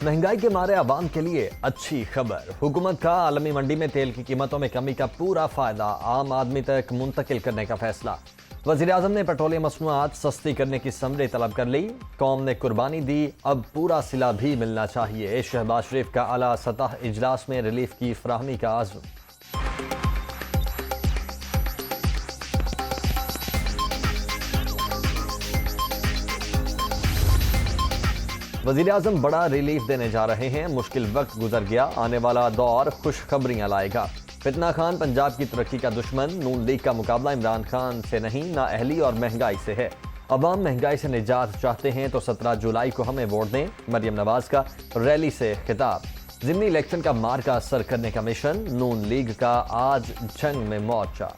महंगाई के मारे आवाम के लिए अच्छी खबर। हुकूमत का आलमी मंडी में तेल की कीमतों में कमी का पूरा फायदा आम आदमी तक मुंतकिल करने का फैसला। वज़ीर-ए-आज़म ने पेट्रोलियम मसनूआत सस्ती करने की समरी तलब कर ली। कौम ने कुर्बानी दी, अब पूरा सिला भी मिलना चाहिए। शहबाज शरीफ का आला सतह इजलास में रिलीफ की फराहमी का आज़म। वज़ीर-ए-आज़म बड़ा रिलीफ देने जा रहे हैं। मुश्किल वक्त गुजर गया, आने वाला दौर खुशखबरियां लाएगा। फितना खान पंजाब की तरक्की का दुश्मन। नून लीग का मुकाबला इमरान खान से नहीं, नाअहली और महंगाई से है। अवाम महंगाई से निजात चाहते हैं तो 17 जुलाई को हमें वोट दें। मरियम नवाज का रैली से खिताब। ज़िमनी इलेक्शन का मार का असर करने का मिशन। नून लीग का आज जंग में मोर्चा।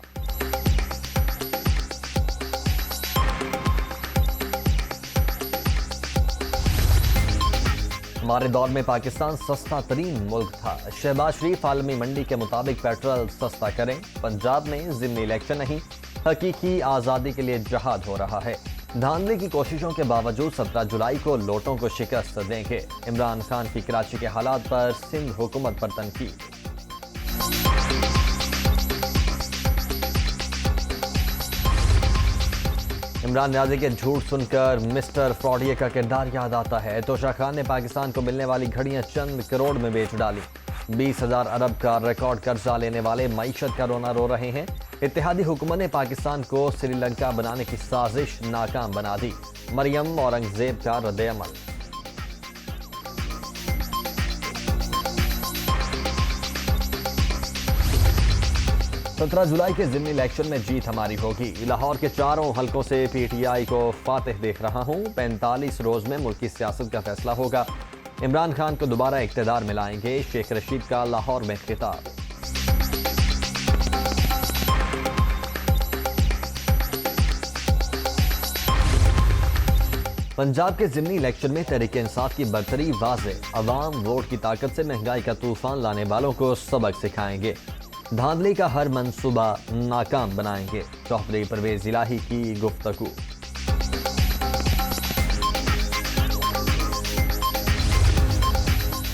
हमारे दौर में पाकिस्तान सस्ता तरीन मुल्क था। शहबाज शरीफ आलमी मंडी के मुताबिक पेट्रोल सस्ता करें। पंजाब में ज़िमनी इलेक्शन नहीं, हकीकी आज़ादी के लिए जहाद हो रहा है। धांधली की कोशिशों के बावजूद 17 जुलाई को लोटों को शिकस्त देंगे। इमरान खान की कराची के हालात पर सिंध हुकूमत पर तनकीद। इमरान न्याज़ी के झूठ सुनकर मिस्टर फ्रॉडिये का किरदार याद आता है। तोशा खान ने पाकिस्तान को मिलने वाली घड़ियां चंद करोड़ में बेच डाली। 20,000 अरब का रिकॉर्ड कर्जा लेने वाले मईशत का रोना रो रहे हैं। इत्तेहादी हुकूमत ने पाकिस्तान को श्रीलंका बनाने की साजिश नाकाम बना दी। मरियम औरंगजेब का रद्द-ए-अमल। 17 जुलाई के ज़िमनी इलेक्शन में जीत हमारी होगी। लाहौर के चारों हलकों से पीटीआई को फातिह देख रहा हूं। 45 रोज में मुल्क की सियासत का फैसला होगा। इमरान खान को दोबारा इक़्तिदार में लाएंगे। शेख रशीद का लाहौर में खिताब। पंजाब के ज़िमनी इलेक्शन में तहरीक इंसाफ की बरतरी वाज़ेह। अवाम वोट की ताकत से महंगाई का तूफान लाने वालों को सबक सिखाएंगे। धांधली का हर मंसूबा नाकाम बनाएंगे। चौधरी परवेज इलाही की गुफ्तगू।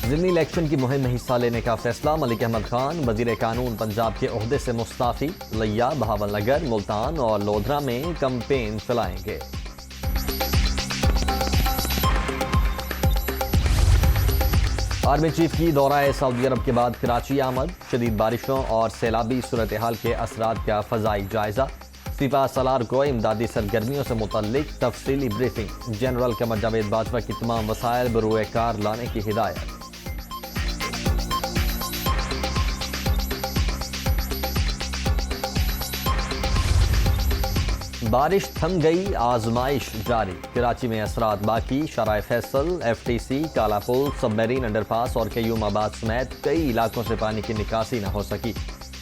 ज़िमनी इलेक्शन की मुहिम में हिस्सा लेने का फैसला। मलिक अहमद खान वजीर कानून पंजाब के ओहदे से मुस्ताफी। लिया, बहावलनगर, मुल्तान और लोधरा में कैंपेन चलाएंगे। आर्मी चीफ की दौरा सऊदी अरब के बाद कराची आमद। शदीद बारिशों और सैलाबी सूरत हाल के असरात का फजाई जायजा। सिपा सलार को इमदादी सरगर्मियों से मुतल्लिक तफसीली ब्रीफिंग। जनरल कमर जावेद बाजवा की तमाम वसाइल बरूए कार लाने की हिदायत। बारिश थम गई, आजमाइश जारी। कराची में असरात बाकी। शराय Faisal, FTC, Kalapul, submarine underpass और कयूमाबाद समेत कई इलाकों से पानी की निकासी न हो सकी।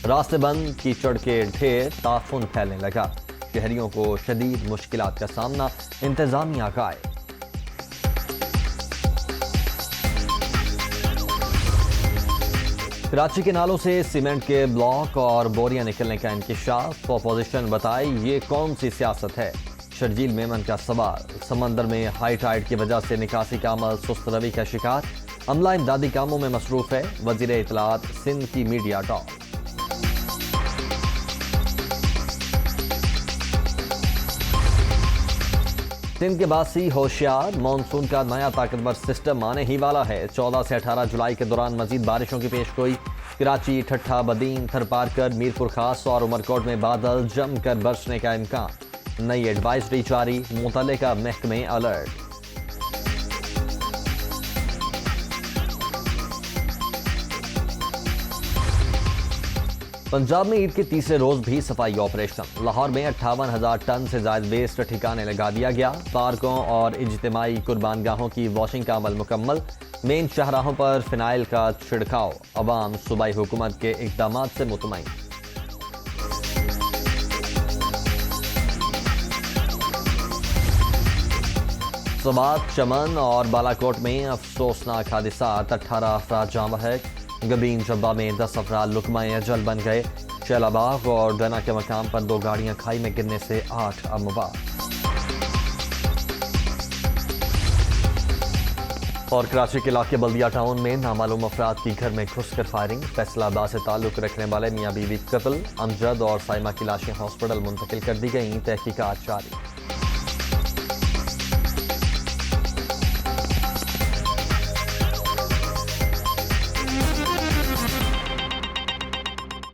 रास्ते बंद, कीचड़ के ढेर, ताफुन फैलने लगा। शहरियों को शदीद मुश्किलात का सामना। इंतजामिया का आए। कराची के नालों से सीमेंट के ब्लॉक और बोरियां निकलने का इंकिशाफ। अपोजिशन बताए ये कौन सी सियासत है। शर्जील मेमन का सवाल। समंदर में हाई टाइड की वजह से निकासी का अमल सुस्त रवि का शिकार। अमला इमदादी कामों में मसरूफ है। वजीर इतलात सिंध की मीडिया टॉक। सिंध के बासी होशियार। मानसून का नया ताकतवर सिस्टम आने ही वाला है। 14 से 18 जुलाई के दौरान मजीद बारिशों की पेशगोई। कराची, ठट्ठा, बदीन, थरपारकर, मीरपुर खास और उमरकोट में बादल जमकर बरसने का इम्कान। नई एडवाइजरी जारी। मुतल्लिका महकमे अलर्ट। पंजाब में ईद के तीसरे रोज भी सफाई ऑपरेशन। लाहौर में 58,000 टन से ज्यादा वेस्ट ठिकाने लगा दिया गया। पार्कों और इज्तिमाई कुर्बानगाहों की वॉशिंग का अमल मुकम्मल। मेन शाहराहों पर फिनाइल का छिड़काव। अवाम सूबाई हुकूमत के इकदाम से मुतमईन। सबात, चमन और बालाकोट में अफसोसनाक हादिसात। 18 अफराद जाँ बहक। गबीन जब्बा में 10 अफराद लुकमाए अजल बन गए। शैलाबाग और डना के मकाम पर 2 गाड़ियां खाई में गिरने से 8 अमवात। और कराची के इलाके बल्दिया टाउन में नामालूम अफराद की घर में घुसकर फायरिंग, फैसलाबाद से ताल्लुक रखने वाले मियां बीवी कत्ल, अमजद और साइमा की लाशें हॉस्पिटल मुंतकिल कर दी गई, तहकीकात जारी।